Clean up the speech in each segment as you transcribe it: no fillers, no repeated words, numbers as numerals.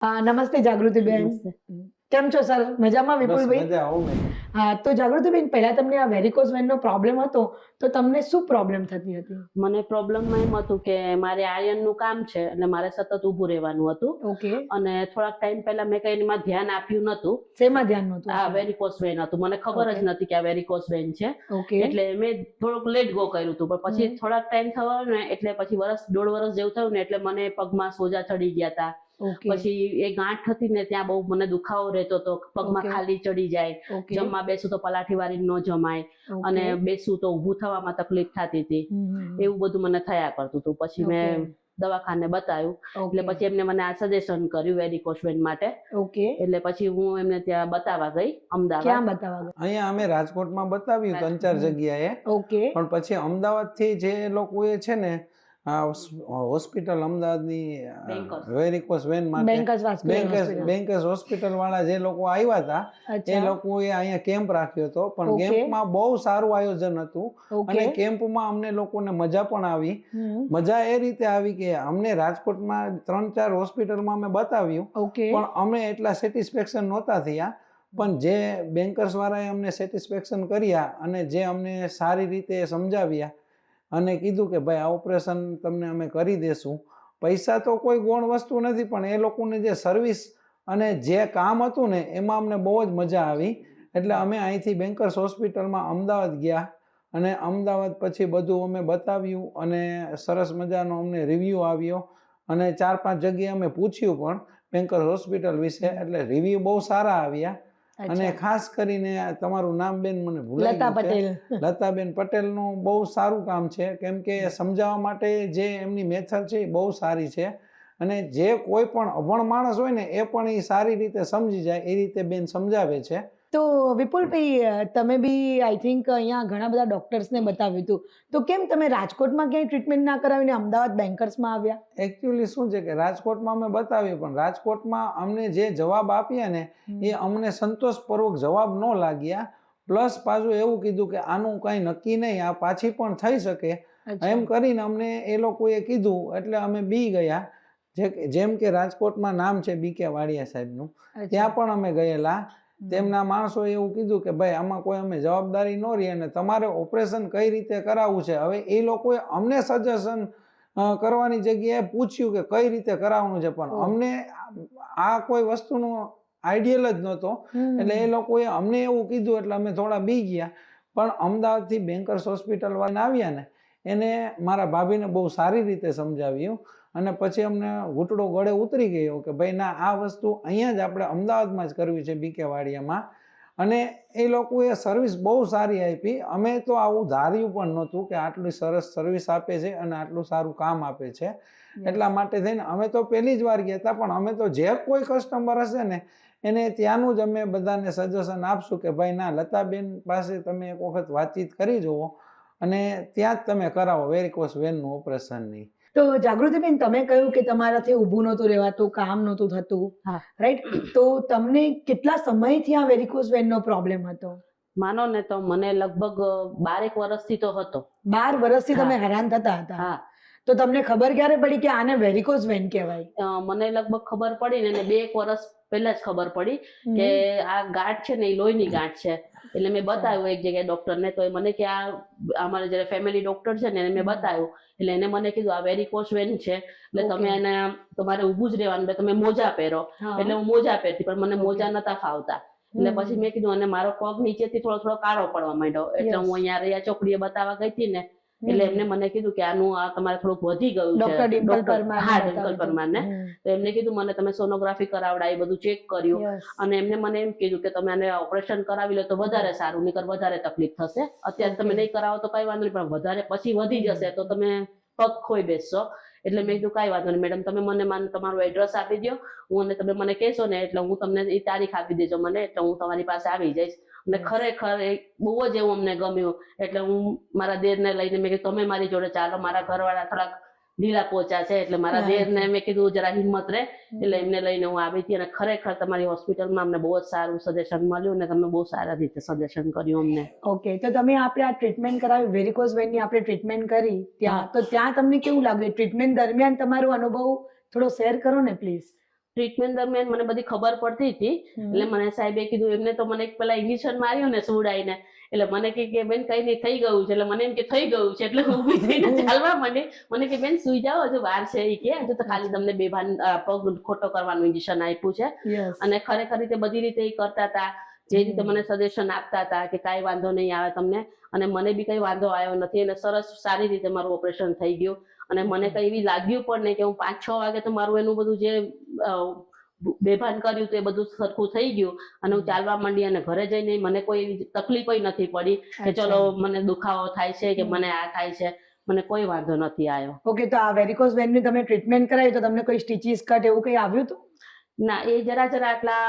નમસ્તે જાગૃતિબેન. નમસ્તે. કેમ છો સર? મજામાં બસ વિપુલભાઈ? મજા આવો મેં. હા, તો જાગૃતિબેન, પહેલા તમને આ વેરિકોઝ વેનનો પ્રોબ્લેમ હતો, તો તમને શું પ્રોબ્લેમ થતી હતી? મને પ્રોબ્લેમમાં એમ હતું કે મારે આયર્નનું કામ છે એટલે મારે સતત ઊભું રહેવાનું હતું ઓકે. અને થોડાક ટાઈમ પહેલા મેં કઈ એમાં ધ્યાન આપ્યું નતું. શેમાં ધ્યાન નહોતું? આ વેરિકોસ વેન હતું, મને ખબર જ Okay. નથી કે આ વેરિકોસ વેન છે. ઓકે. એટલે મેં થોડુંક લેટ ગો કર્યું હતું, પણ પછી થોડાક ટાઈમ થયો ને એટલે પછી દોઢ વર્ષ જેવું થયું ને એટલે મને પગમાં સોજા ચડી ગયા હતા. ઓકે. પછી એ ગાંઠ હતી ને ત્યાં બહુ મને દુખાવો રહેતો હતો, પગમાં Okay. ખાલી ચડી જાય, ઓકે. જમવા બેસું તો પલાઠી વાળી ન જમાય ઓકે. અને બેસું તો ઊભું થવામાં તકલીફ થતી હતી. એવું બધું મને થયા કરતું હતું. પછી મેં દવાખાને બતાવ્યું એટલે પછી એમને મને આ સજેશન કર્યું વેરિકોસ વેન માટે. ઓકે. એટલે પછી હું એમને ત્યાં બતાવવા ગઈ અમદાવાદ. ક્યાં બતાવવા ગયા? અહીંયા અમે રાજકોટમાં બતાવ્યું 3-4 જગ્યાએ, ઓકે. પણ પછી અમદાવાદથી જે લોકોએ છે ને હોસ્પિટલ અમદાવાદની બેંકર્સ. વેરિકોસ વેન માટે બેંકર્સ હોસ્પિટલ. બેંકર્સ હોસ્પિટલ વાળા જે લોકો આવ્યા હતા એ અચ્છા. લોકોએ અહીંયા કેમ્પ રાખ્યો હતો, પણ Okay. કેમ્પમાં બહુ સારું આયોજન હતું ઓકે. અને કેમ્પમાં અમને લોકોને મજા પણ આવી. મજા એ રીતે આવી કે અમને રાજકોટમાં 3-4 હોસ્પિટલમાં અમે બતાવ્યું, ઓકે. પણ અમે એટલા સેટિસ્ફેક્શન નહોતા થયા. પણ જે બેન્કર્સ વાળાએ અમને સેટિસ્ફેક્શન કર્યા અને જે અમને સારી રીતે સમજાવ્યા અને કીધું કે ભાઈ આ ઓપરેશન તમને અમે કરી દેશું. પૈસા તો કોઈ ગૌણ વસ્તુ નથી, પણ એ લોકોની જે સર્વિસ અને જે કામ હતું ને એમાં અમને બહુ જ મજા આવી. એટલે અમે અહીંથી બેન્કર્સ હોસ્પિટલમાં અમદાવાદ ગયા અને અમદાવાદ પછી બધું અમે બતાવ્યું અને સરસ મજાનો અમને રિવ્યૂ આવ્યો અને 4-5 જગ્યાએ અમે પૂછ્યું પણ બેન્કર્સ હોસ્પિટલ વિશે, એટલે રિવ્યૂ બહુ સારા આવ્યા. અને ખાસ કરીને તમારું નામ બેન મને ભૂલાઈ લતા ગયું છે. પટેલ. લતાબેન પટેલનું બહુ સારું કામ છે, કેમ કે સમજાવવા માટે જે એમની મેથડ છે એ બહુ સારી છે અને જે કોઈ પણ અભણ માણસ હોય ને એ પણ એ સારી રીતે સમજી જાય એ રીતે બેન સમજાવે છે. તો વિપુલભાઈ, તમે બી આઈ થિંક અહીંયા ઘણા બધા ડોક્ટર્સને બતાવ્યું હતું, તો કેમ તમે રાજકોટમાં ક્યાંય ટ્રીટમેન્ટ ના કરાવીને અમદાવાદ બેન્કર્સમાં આવ્યા? એકચ્યુઅલી શું છે કે રાજકોટમાં અમે બતાવ્યું, પણ રાજકોટમાં અમને જે જવાબ આપ્યા ને એ અમને સંતોષપૂર્વક જવાબ ન લાગ્યા. પ્લસ પાછું એવું કીધું કે આનું કંઈ નક્કી નહીં, આ પાછી પણ થઈ શકે એમ કરીને અમને એ લોકોએ કીધું. એટલે અમે બી ગયા. જેમ કે રાજકોટમાં નામ છે BK વાડિયા સાહેબનું, ત્યાં પણ અમે ગયેલા. તેમના માણસોએ એવું કીધું કે ભાઈ આમાં કોઈ અમે જવાબદારી ન રહી અને તમારે ઓપરેશન કઈ રીતે કરાવવું છે. હવે એ લોકોએ અમને સજેશન કરવાની જગ્યાએ પૂછ્યું કે કઈ રીતે કરાવવાનું છે, પણ અમને આ કોઈ વસ્તુનો આઈડિયલ જ નહોતો. એટલે એ લોકોએ અમને એવું કીધું એટલે અમે થોડા બી ગયા. પણ અમદાવાદથી બેન્કર્સ હોસ્પિટલ વાળા આવ્યા ને એને મારા ભાભીને બહુ સારી રીતે સમજાવ્યું અને પછી અમને ઘૂંટડો ગળે ઉતરી ગયો કે ભાઈ ના, આ વસ્તુ અહીંયા જ આપણે અમદાવાદમાં જ કરવી છે BK વાડિયામાં. અને એ લોકોએ સર્વિસ બહુ સારી આપી. અમે તો આવું ધાર્યું પણ નહોતું કે આટલી સરસ સર્વિસ આપે છે અને આટલું સારું કામ આપે છે. એટલા માટે થઈને અમે તો પહેલી જ વાર ગયા હતા, પણ અમે તો જે કોઈ કસ્ટમર હશે ને એને ત્યાંનું જ અમે બધાને સજેશન આપશું કે ભાઈ ના, લતાબેન પાસે તમે એક વખત વાતચીત કરી જુઓ અને ત્યાં જ તમે કરાવો વેરિકોસ વેનનું ઓપરેશનની. તો જાગૃતિબેન, તમે કહ્યું કે તમારાથી ઊભું નહોતું રહેવાતું, કામ નહોતું થતું, હા. રાઈટ? તો તમને કેટલા સમયથી આ વેરિકોઝ વેનનો પ્રોબ્લેમ હતો? માનો ને તો મને લગભગ 12 વર્ષથી તો હતો. 12 વર્ષથી તમે હા. હેરાન થતા હતા. હા. તો તમને ખબર ક્યારે પડી કે આને વેરિકોઝ વેન કહેવાય? મને લગભગ ખબર પડી ને 2 વર્ષ પહેલા જ ખબર પડી કે આ ગાંઠ છે ને એ લોહીની ગાંઠ છે. એટલે મેં બતાવ્યું એક જગ્યાએ ડોક્ટરને, તો એ મને કે આ અમારે જયારે ફેમિલી ડોક્ટર છે ને એને મેં બતાવ્યું. એટલે એને મને કીધું આ વેરિકોસ વેન છે, એટલે તમે એને તમારે ઊભું જ રહેવાનું, તમે મોજા પહેરો. એટલે હું મોજા પહેરતી, પણ મને મોજા નતા ફાવતા. એટલે પછી મેં કીધું, અને મારો પગ નીચેથી થોડો કાળો પડવા માંડ્યો. એટલે હું અહીંયા રહ્યા ચોકડીએ બતાવવા ગઈ હતી ને એટલે એમને મને કીધું કે આનું આ તમારે થોડુંક વધી ગયું છે. ડોક્ટર ડિમ્પલ પરમાર. હા, ડિમ્પલ પરમારને. તો એમને કીધું, મને તમે સોનોગ્રાફી કરાવડાવી, બધું ચેક કર્યું અને એમને મને એમ કીધું કે તમે આને ઓપરેશન કરાવી લો તો વધારે સારું, નહીંતર વધારે તકલીફ થશે. અત્યારે તમે નહીં કરાવો તો કઈ વાંધો નહીં, પણ વધારે પછી વધી જશે તો તમે પગ ખોઈ બેસશો. એટલે મેં કીધું કાંઈ વાંધો નહીં મેડમ, તમે મને તમારું એડ્રેસ આપી દો, હું અને તમે મને કહેશો ને એટલે હું તમને એ તારીખ આપી દેજો મને, એટલે હું તમારી પાસે આવી જઈશ. અને ખરેખર બહુ જ એવું અમને ગમ્યું. એટલે હું મારા દેરને લઈને મેં કીધું તમે મારી જોડે ચાલો. મારા ઘરવાળા થોડાક ઢીલા પોચા છે એટલે મારા દેરને મેં કીધું જરા હિંમત રહે, એટલે એમને લઈને હું આવી હતી. અને ખરેખર તમારી હોસ્પિટલમાં અમને બહુ જ સારું સજેશન મળ્યું અને તમે બહુ સારા રીતે સજેશન કર્યું અમને. ઓકે, તો તમે આપણે આ ટ્રીટમેન્ટ કરાવી, વેરિકોઝ વેનની આપણે ટ્રીટમેન્ટ કરી ત્યાં, તો ત્યાં તમને કેવું લાગ્યું? ટ્રીટમેન્ટ દરમિયાન તમારો અનુભવ થોડો શેર કરો ને પ્લીઝ. ટ્રીટમેન્ટ દરમિયાન મને બધી ખબર પડતી હતી. એટલે મને સાહેબે કીધું, એમને તો મને પેલા ઇન્જેક્શન માર્યું ને સુવડાઈને, એટલે મને કે બેન કઈ નહીં થઈ ગયું છે. એટલે મને એમ કે થઈ ગયું છે, એટલે હું ઊભી થઈને ચાલવા માંડી. મને કે બેન સુઈ જાઓ, હજુ વાર છે. એ કે હજુ તો ખાલી તમને બેભાન પગ ખોટો કરવાનું ઇન્જેક્શન આપ્યું છે. અને ખરેખર રીતે બધી રીતે એ કરતા હતા, જે રીતે મને સજેશન આપતા હતા કે કાંઈ વાંધો નહીં આવે તમને, અને મને બી કઈ વાંધો આવ્યો નથી. અને સરસ સારી રીતે મારું ઓપરેશન થઈ ગયું. અને મને કઈ એવી લાગ્યું પણ નહીં કે હું 5-6 વાગે તો મારું એનું બધું જે બેભાન કર્યું તો એ બધું સરખું થઈ ગયું. અને હું ચાલવા માંડી, અને ઘરે જઈને મને કોઈ એવી તકલીફ નથી પડી કે ચલો મને દુખાવો થાય છે કે મને આ થાય છે. મને કોઈ વાંધો નથી આવ્યો. ઓકે, તો આ વેરિકોઝ વેનની તમે ટ્રીટમેન્ટ કરાવી તો તમને કોઈ સ્ટીચીસ કટ એવું કંઈ આવ્યું હતું? ના, એ જરા આટલા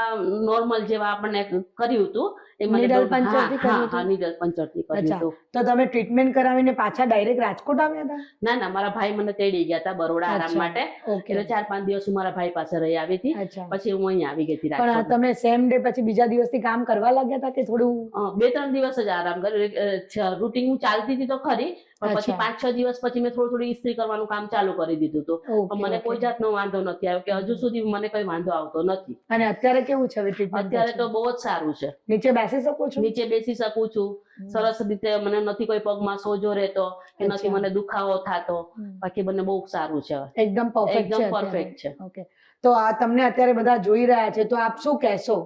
નોર્મલ જેવા આપણને કર્યું હતું. Needle puncture થી કર્યું હતું? હા, નીડલ પંચર થી કર્યું અચ્છા, હતું. તો તમે ટ્રીટમેન્ટ કરાવીને પાછા ડાયરેક્ટ રાજકોટ આવ્યા હતા? ના, મારા ભાઈ મને તેડી ગયા હતા બરોડા આરામ અચ્છા, માટે. ઓકે. એટલે 4-5 દિવસ હું મારા ભાઈ પાસે રહી આવી હતી. અચ્છા, પછી હું અહીં આવી ગઈ હતી પણ આ રાજકોટ. તમે સેમ ડે પછી બીજા દિવસથી કામ કરવા લાગ્યા હતા કે થોડું? 2-3 દિવસ જ આરામ કર્યો. રૂટીન હું ચાલતી હતી તો ખરી, પણ પછી અચ્છા. 5-6 દિવસ પછી મેં થોડું ઇસ્ત્રી કરવાનું કામ ચાલુ કરી દીધું હતું. ઓકે, પણ મને ઓકે. કોઈ જાતનો વાંધો નથી આવ્યો, કે હજુ સુધી મને કોઈ વાંધો આવતો નથી. અને અત્યારે કેવું છે હવે ટ્રીટમેન્ટ? અત્યારે તો બહુ જ સારું છે. નીચે બેસી શકો છો? નીચે બેસી શકું છું સરસ રીતે. મને નથી કોઈ પગમાં સોજો રહેતો કે નથી અચ્છા. મને દુખાવો થતો. બાકી મને બહુ સારું છે. એકદમ પરફેક્ટ છે એકદમ અત્યારે. પરફેક્ટ છે. ઓકે, તો આ તમને અત્યારે બધા જોઈ રહ્યા છે, તો આપ શું કહેશો?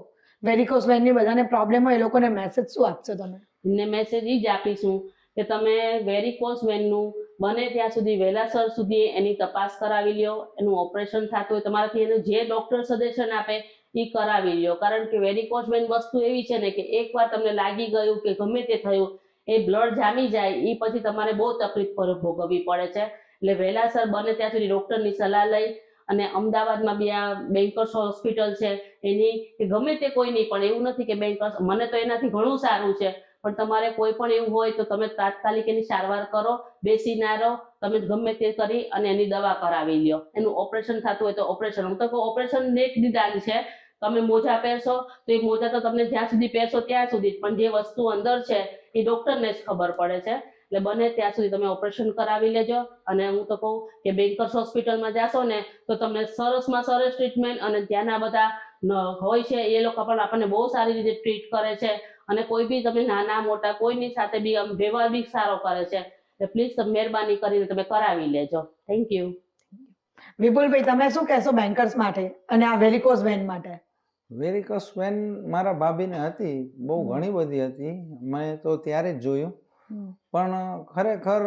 વેરિકોઝ વેનની બધાને પ્રોબ્લેમ હોય, એ લોકોને મેસેજ શું આપશો તમે? ને મેસેજ ઈ જ આપીશું કે તમે વેરિકોઝ વેનનું બને ત્યાં સુધી વહેલાસર સુધી એની તપાસ કરાવી લ્યો. એનું ઓપરેશન થતું હોય તમારાથી, એનું જે ડોક્ટર સજેશન આપે એ કરાવી લ્યો. કારણ કે વેરિકોઝ વેન વસ્તુ એવી છે ને કે એકવાર તમને લાગી ગયું કે ગમે તે થયું, એ બ્લડ જામી જાય એ પછી તમારે બહુ તકલીફ ભોગવવી પડે છે. એટલે વહેલાસર બને ત્યાં સુધી ડોક્ટરની સલાહ લઈ, અને અમદાવાદમાં બી આ બેન્કર્સ હોસ્પિટલ છે એની, કે ગમે તે કોઈની, પણ એવું નથી કે બેન્કર્સ, મને તો એનાથી ઘણું સારું છે. પણ તમારે કોઈ પણ એવું હોય તો તમે તાત્કાલિક એની સારવાર કરો, બેસી ના રહો. તમે ગમે તે કરી અને એની દવા કરાવી લ્યો. એનું ઓપરેશન થતું હોય તો ઓપરેશન. હું તો કહું ઓપરેશન નેક નિદાન છે. તમે મોજા પહેરશો તો એ મોજા તો તમને જ્યાં સુધી પહેરશો ત્યાં સુધી જ, પણ જે વસ્તુ અંદર છે એ ડોક્ટરને જ ખબર પડે છે. એટલે બને ત્યાં સુધી તમે ઓપરેશન કરાવી લેજો. અને હું તો કહું કે બેન્કર્સ હોસ્પિટલમાં જાશો ને તો તમને સરસમાં સરસ ટ્રીટમેન્ટ, અને ત્યાંના બધા હોય છે એ લોકો પણ આપણને બહુ સારી રીતે ટ્રીટ કરે છે. અને કોઈ બી તમે નાના મોટા કોઈની સાથે બી આમ વ્યવહાર બી સારો કરે છે. એટલે પ્લીઝ તમે મહેરબાની કરીને તમે કરાવી લેજો. Thank you. વિપુલભાઈ, તમે શું કહેશો બેન્કર્સ માટે અને આ વેરિકોઝ વેન માટે? વેરિકોઝ વેન મારા ભાભીને હતી, બહુ ઘણી બધી હતી. મેં તો ત્યારે જ જોયું. પણ ખરેખર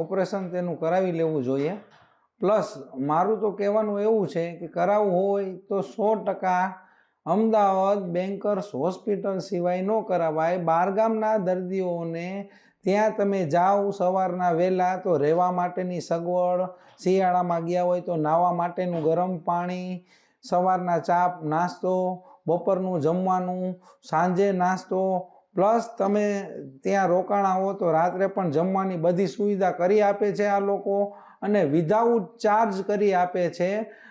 ઓપરેશન તેનું કરાવી લેવું જોઈએ. પ્લસ મારું તો કહેવાનું એવું છે કે કરાવવું હોય તો 100% અમદાવાદ બેન્કર્સ હોસ્પિટલ સિવાય ન કરાવાય. બહારગામના દર્દીઓને ત્યાં તમે જાઓ સવારના વહેલા તો રહેવા માટેની સગવડ, શિયાળામાં ગયા હોય તો નાહવા માટેનું ગરમ પાણી, સવારના ચા નાસ્તો, બપોરનું જમવાનું, સાંજે નાસ્તો, પ્લસ તમે ત્યાં રોકાણા હો તો રાત્રે પણ જમવાની બધી સુવિધા કરી આપે છે આ લોકો, અને વિધાઉટ ચાર્જ કરી આપે છે.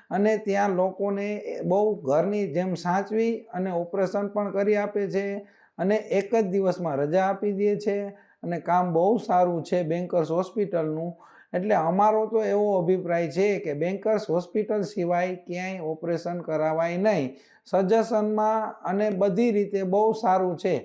અને ત્યાં લોકોને બહુ ઘરની જેમ સાચવી અને ઓપરેશન પણ કરી આપે છે, અને એક જ દિવસમાં રજા આપી દે છે. અને કામ બહુ સારું છે બેન્કર્સ હોસ્પિટલનું. એટલે અમારો તો એવો અભિપ્રાય છે કે બેન્કર્સ હોસ્પિટલ સિવાય ક્યાંય ઓપરેશન કરાવાય નહીં. સજેશનમાં અને બધી રીતે બહુ સારું છે.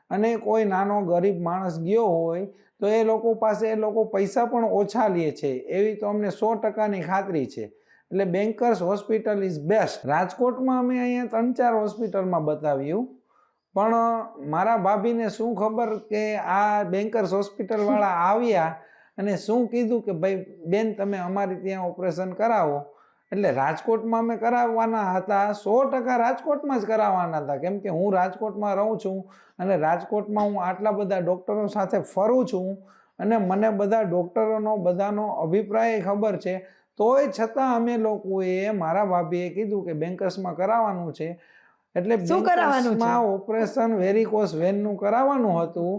અને કોઈ નાનો ગરીબ માણસ ગયો હોય તો એ લોકો પાસે એ લોકો પૈસા પણ ઓછા લે છે, એવી તો અમને 100%ની ખાતરી છે. એટલે બેન્કર્સ હોસ્પિટલ ઇઝ બેસ્ટ. રાજકોટમાં અમે અહીંયા 3-4 હોસ્પિટલમાં બતાવ્યું, પણ મારા ભાભીને શું ખબર કે આ બેન્કર્સ હોસ્પિટલવાળા આવ્યા અને શું કીધું કે ભાઈ બેન તમે અમારી ત્યાં ઓપરેશન કરાવો. એટલે રાજકોટમાં અમે કરાવવાના હતા, 100% રાજકોટમાં જ કરાવવાના હતા. કેમ કે હું રાજકોટમાં રહું છું અને રાજકોટમાં હું આટલા બધા ડૉક્ટરો સાથે ફરું છું, અને મને બધા ડૉક્ટરોનો બધાનો અભિપ્રાય ખબર છે. તોય છતાં અમે લોકોએ, મારા ભાભીએ કીધું કે બેન્કર્સમાં કરાવવાનું છે. એટલે શું કરાવવાનું છે? બેન્કર્સમાં ઓપરેશન વેરિકોઝ વેનનું કરાવવાનું હતું.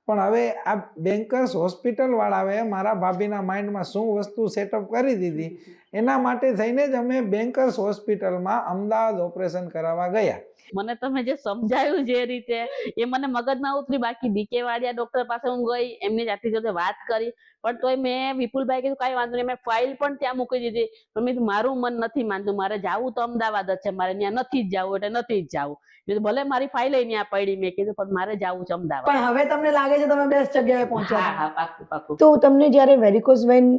પણ હવે આ બેન્કર્સ હોસ્પિટલવાળાએ મારા ભાભીના માઇન્ડમાં શું વસ્તુ સેટઅપ કરી દીધી એના માટે થઈને જ અમે બેન્કર્સ હોસ્પિટલમાં અમદાવાદ ઓપરેશન કરાવવા ગયા. મને તમે જે સમજાયું જે રીતે એ મને મગજમાં ઉતરી. બાકી બીકે વાડિયા ડોક્ટર પાસે હું ગઈ, એમની જાતની જોડે વાત કરી, પણ તોય મેં વિપુલભાઈ કીધું કાંઈ વાંધો નહીં, મેં ફાઇલ પણ ત્યાં મૂકી દીધી. પણ મેં કીધું મારું મન નથી માનતું, મારે જાવું તો અમદાવાદ જ છે, મારે ત્યાં નથી જ જવું, એટલે નથી જ જવું. મેં કીધું ભલે મારી ફાઇલ ત્યાં પડી, મેં કીધું પણ મારે જવું છે અમદાવાદ. પણ હવે તમને લાગે છે તમે બેસ્ટ જગ્યાએ પહોંચ્યા હા છો? હા, પાક્કું પાક્કું. તો તમને જ્યારે વેરિકોઝ વેન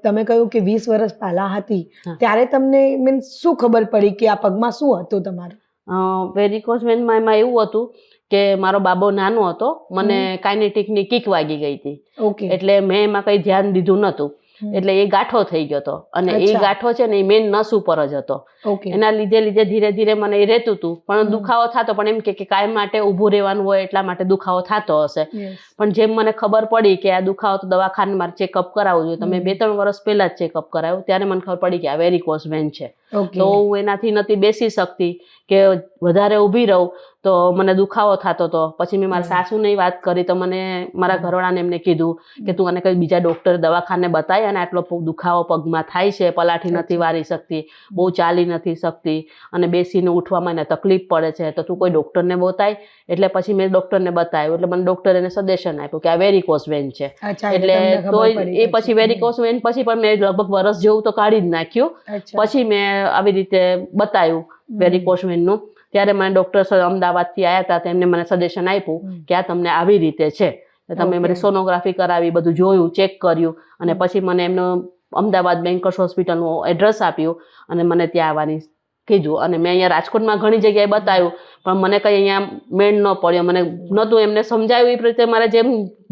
તમે કહ્યું કે 20 વર્ષ પહેલા હતી, હા. ત્યારે તમને મીન્સ શું ખબર પડી કે આ પગમાં શું હતું તમારે? વેરિકોઝ વેનમાં એમાં એવું હતું કે મારો બાબો નાનો હતો, મને કાઇનેટિકની કિક વાગી ગઈ હતી, ઓકે. એટલે મેં એમાં કઈ ધ્યાન દીધું નતું, એટલે એ ગાંઠો થઈ ગયો હતો. અને એ અચ્છા. ગાંઠો છે ને એ મેન નસ ઉપર જ હતો. ઓકે. એના લીધે ધીરે ધીરે મને એ રહેતું હતું, પણ દુખાવો થતો, પણ એમ કે કાયમ માટે ઊભું રહેવાનું હોય એટલા માટે દુખાવો થતો હશે. Yes. પણ જેમ મને ખબર પડી કે આ દુખાવો તો દવાખાને મારે ચેકઅપ કરાવવું જોઈએ, તો મેં 2-3 વર્ષ પહેલા જ ચેકઅપ કરાવ્યું, ત્યારે મને ખબર પડી કે આ વેરિકોઝ વેન છે. ઓકે. તો હું એનાથી નથી બેસી શકતી કે વધારે ઊભી રહું તો મને દુખાવો થતો હતો. પછી મેં મારા સાસુને વાત કરી, તો મને મારા ઘરવાળાને એમને કીધું કે તું આને કઈ બીજા ડોક્ટર દવાખાને બતાય, અને આટલો દુખાવો પગમાં થાય છે, પલાઠી નથી વારી શકતી, બહુ ચાલી નથી શકતી, અને બેસીને ઉઠવામાં એને તકલીફ પડે છે, તો તું કોઈ ડોક્ટરને બતાય. એટલે પછી મેં ડોક્ટરને બતાવ્યું, એટલે મને ડોક્ટરે એને સજેશન આપ્યું કે આ વેરિકોઝ વેન છે. અચ્છા, એટલે તમને ખબર તો પડી એ પછી વેરિકોઝ વેન પછી પણ મેં લગભગ વર્ષ જેવું તો કાઢી જ નાખ્યું. અચ્છા. પછી મેં આવી રીતે બતાવ્યું વેરિકોઝ વેનનું. ત્યારે મને ડોક્ટર અમદાવાદથી આવ્યા હતા, તેમને મને સજેશન આપ્યું કે આ તમને આવી રીતે છે, તમે મારી સોનોગ્રાફી કરાવી, બધું જોયું, ચેક કર્યું, અને પછી મને એમનું અમદાવાદ બેન્કર્સ હોસ્પિટલનું એડ્રેસ આપ્યું અને મને ત્યાં આવવાની કીધું. અને મેં અહીંયા રાજકોટમાં ઘણી જગ્યાએ બતાવ્યું, પણ મને કંઈ અહીંયા મેળ ન પડ્યો, મને નહોતું એમને સમજાવ્યું એ રીતે, મારે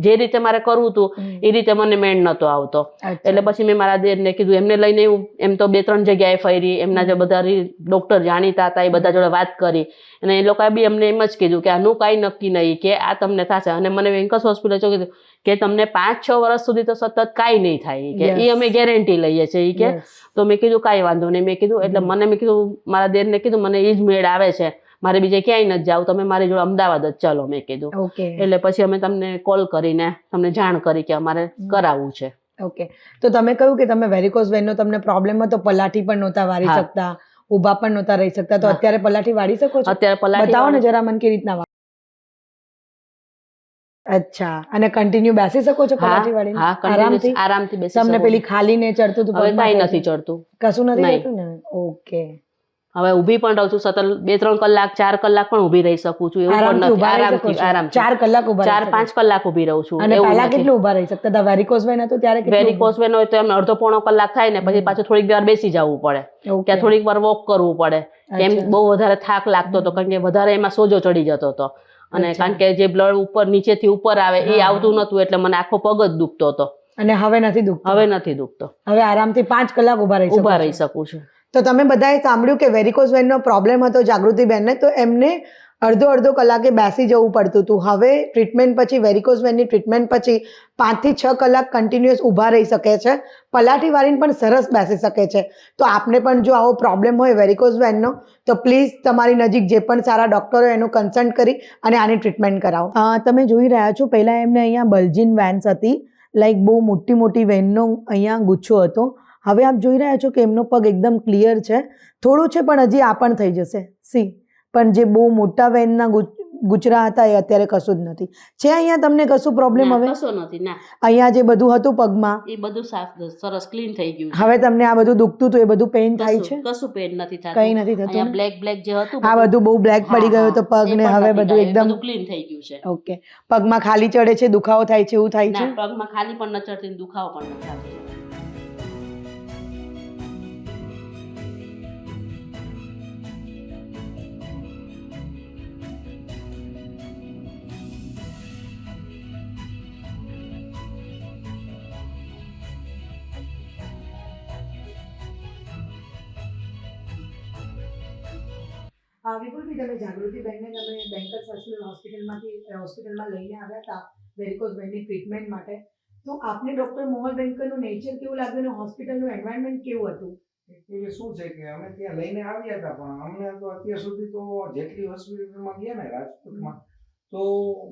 જે રીતે મારે કરવું હતું એ રીતે મને મેળ નહોતો આવતો. એટલે પછી મેં મારા દેરને કીધું, એમને લઈને એમ તો 2-3 જગ્યાએ ફરી, એમના જે બધા ડોક્ટર જાણીતા હતા એ બધા જોડે વાત કરી, અને એ લોકોએ બી અમને એમ જ કીધું કે આનું કાંઈ નક્કી નહીં, કે આ તમને થશે. અને મને બેન્કર્સ હોસ્પિટલ કીધું કે તમને 5-6 વર્ષ સુધી તો સતત કાંઈ નહીં થાય, કે એ અમે ગેરંટી લઈએ છીએ કે. તો મેં કીધું કાંઈ વાંધો નહીં, મેં કીધું. એટલે મેં કીધું મારા દેરને કીધું મને એ જ મેળ આવે છે, મારે બીજે ક્યાંય નથી જાવ, તમે મારી જોડે અમદાવાદ જ ચાલો, મેં કીધું. એટલે પછી અમે તમને કોલ કરીને તમને જાણ કરી કે અમારે કરાવવું છે. ઓકે. તો તમે કહ્યું કે તમે વેરિકોઝ વેનનો તમને પ્રોબ્લેમ હતો, પલાઠી પણ નહોતા વારી શકતા, ઊભા પણ નહોતા રહી શકતા, તો અત્યારે પલાઠી વાળી શકો છો? અત્યારે પલાઠી બતાવો ને જરા મને કેવી રીતના. અચ્છા. અને કન્ટિન્યુ બેસી શકો છો પલાઠી વાળીને? હા, આરામથી બેસી તમને પેલી ખાલીને ચડતું હતું? હવે કાંઈ નથી ચડતું, કશું નથી થતું ને? ઓકે. હવે ઊભી પણ રહું છું, સતત 2-3 કલાક 4 કલાક પણ ઊભી રહી શકું છું, એવું પણ નથી. આરામથી 4 કલાક ઊભા 4-5 કલાક ઊભી રહું છું. અને પહેલા કેટલું ઊભા રહી શકતા હતા? વેરિકોઝ વેન હતું ત્યારે કેટલું? વેરિકોઝ વેન હોય તો એમ અડધો-પોણો કલાક થાય ને, પછી પાછું થોડીક વાર બેસી જવું પડે, ત્યાં થોડીક વાર વોક કરવું પડે, કેમ બહુ વધારે થાક લાગતો હતો, કારણ કે વધારે એમાં સોજો ચડી જતો હતો. અને કારણ કે જે બ્લડ ઉપર નીચેથી ઉપર આવે એ આવતું નતું, એટલે મને આખો પગ જ દુખતો હતો. અને હવે નથી દુખતો? હવે નથી દુખતો. હવે આરામથી 5 કલાક ઊભા રહી શકું છું. તો તમે બધાએ સાંભળ્યું કે વેરિકોઝ વેનનો પ્રોબ્લેમ હતો જાગૃતિબેનને, તો એમને અડધો કલાકે બેસી જવું પડતું હતું. હવે ટ્રીટમેન્ટ પછી, વેરિકોઝ વેનની ટ્રીટમેન્ટ પછી 5 થી 6 કલાક કન્ટિન્યુઅસ ઊભા રહી શકે છે, પલાઠી વાળીને પણ સરસ બેસી શકે છે. તો આપને પણ જો આવો પ્રોબ્લેમ હોય વેરિકોઝ વેનનો, તો પ્લીઝ તમારી નજીક જે પણ સારા ડૉક્ટરો હોય એનું કન્સલ્ટ કરી અને આની ટ્રીટમેન્ટ કરાવો. તમે જોઈ રહ્યા છો, પહેલાં એમને અહીંયા બલ્જિન વેન્સ હતી, લાઈક બહુ મોટી વેનનો અહીંયા ગુચ્છો હતો. હવે આપ જોઈ રહ્યા છો કે એમનો પગ એકદમ ક્લિયર છે, થોડું છે પણ હજી આ પણ થઈ જશે. સી, પણ જે બહુ મોટા વેનના ગુચરા હતા એ અત્યારે કશું જ નથી. છે અહીંયા તમને કશું પ્રોબ્લેમ? હવે કશું નથી ના. અહીંયા જે બધું હતું પગમાં એ બધું સાફ સરસ ક્લીન થઈ ગયું. હવે તમને આ બધું દુખતું હતું એ બધું પેઇન થાય છે? કશું પેઇન નથી થતું. કંઈ નથી થતું. બ્લેક જે હતું આ બધું બહુ બ્લેક પડી ગયું તો પગ ને હવે બધું એકદમ ક્લીન થઈ ગયું છે. ઓકે. પગમાં ખાલી ચડે છે, દુખાવો થાય છે, એવું થાય છે? પગમાં ખાલી પણ ન ચડતી, દુખાવો પણ ન થતો. વિપુલભાઈ, તમે જાગૃતિબેનને તમે બેન્કર્સ હોસ્પિટલમાં લઈને આવ્યા હતા વેરિકોઝ વેનની ટ્રીટમેન્ટ માટે, તો આપને ડૉક્ટર મોહલ બેન્કરનું નેચર કેવું લાગ્યું અને હોસ્પિટલનું એન્વાયરમેન્ટ કેવું હતું? એ શું છે કે અમે ત્યાં લઈને આવ્યા હતા, પણ અમને તો અત્યાર સુધી તો જેટલી હોસ્પિટલમાં ગયા ને રાજકોટમાં, તો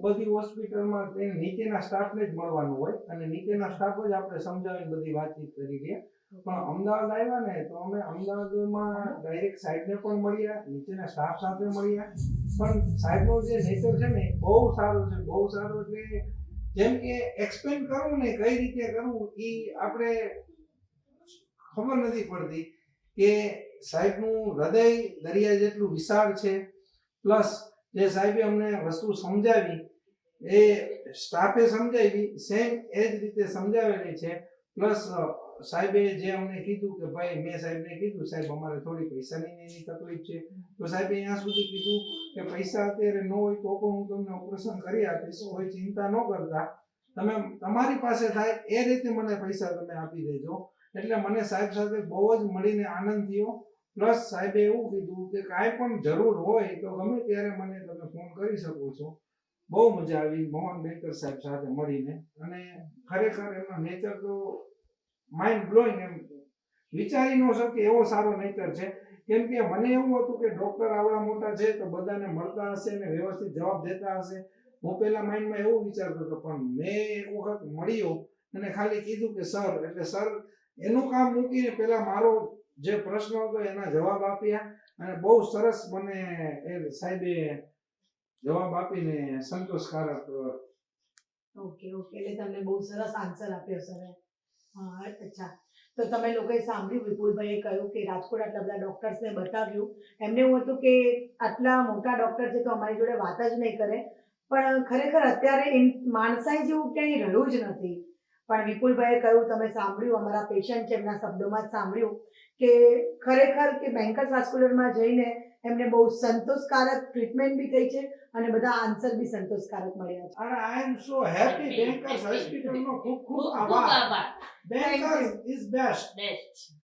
બધી હોસ્પિટલમાં નીચેના સ્ટાફને જ મળવાનું હોય, અને નીચેના સ્ટાફ જ આપણે સમજાવીને બધી વાતચીત કરી રહ્યા. પણ અમદાવાદ આવ્યા ને તો અમે અમદાવાદમાં ડાયરેક્ટ સાહેબને પણ મળ્યા, નીચેના સ્ટાફ સાથે મળ્યા. પણ સાહેબનો જે નેચર છે ને બહુ સારું છે, બહુ સારું. એટલે જેમ કે એક્સપ્લેન કરવું ને કઈ રીતે કરવું એ આપણે ખબર નથી પડતી કે સાહેબનું હૃદય દરિયા જેટલું વિશાળ છે. પ્લસ જે સાહેબે અમને વસ્તુ સમજાવી એ સ્ટાફે સમજાવી સેમ એ જ રીતે સમજાવેલી છે. પ્લસ સાહેબે જે અમને કીધું કે ભાઈ, મેં સાહેબને કીધું સાહેબ અમારે થોડી પૈસાની ને એની તકલીફ છે, તો સાહેબે અહીંયા સુધી કીધું કે પૈસા અત્યારે ન હોય તો પણ હું તમને ઓપરેશન કરી આપીશ, કોઈ ચિંતા ન કરતા, તમે તમારી પાસે થાય એ રીતે મને પૈસા તમે આપી દેજો. એટલે મને સાહેબ સાથે બહુ જ મળીને આનંદ થયો. પ્લસ સાહેબે એવું કીધું કે કાંઈ પણ જરૂર હોય તો ગમે ત્યારે મને તમે ફોન કરી શકો છો. બહુ મજા આવી મોહન બેકર સાહેબ સાથે મળીને. અને ખરેખર એમનો નેચર તો માઇન્ડ બ્લોઈંગ, એમ વિચારી ન શકે એવો સારો નેચર છે. કેમ કે મને એવું હતું કે ડોક્ટર આવડા મોટા છે તો બધાને મળતા હશે ને વ્યવસ્થિત જવાબ દેતા હશે. હું પહેલા માઇન્ડમાં એવું વિચારતો હતો, પણ મેં એક વખત મળ્યો અને ખાલી કીધું કે સર, એટલે સર એનું કામ મૂકીને પહેલા મારો જે પ્રશ્ન હતો એના જવાબ આપ્યા. અને બહુ સરસ મને એ સાહેબે જવાબ આપીને સંતોષકારક. ઓકે એટલે તમને બહુ સરસ આન્સર આપ્યો સર. હા, અચ્છા. તો તમે લોકોએ સાંભળ્યું વિપુલભાઈએ કહ્યું કે રાજકોટ આટલા બધા ડોક્ટર્સને બતાવ્યું, એમને એવું હતું કે આટલા મોટા ડોક્ટર છે તો અમારી જોડે વાત જ નહીં કરે. પણ ખરેખર અત્યારે માણસાઈ જેવું ક્યાંય રહ્યું જ નથી. પણ વિપુલભાઈએ કહ્યું, તમે સાંભળ્યું, અમારા પેશન્ટ છે એમના શબ્દોમાં જ સાંભળ્યું કે ખરેખર કે બેન્કર્સ હોસ્પિટલમાં જઈને એમને બહુ સંતોષકારક ટ્રીટમેન્ટ બી થઈ છે અને બધા આન્સર બી સંતોષકારક મળ્યા છે. અને આઈ એમ સો હેપી. બેન્કર્સ હોસ્પિટલનો ખૂબ ખૂબ ખૂબ આભાર. આભાર. Bankers is best. બેસ્ટ.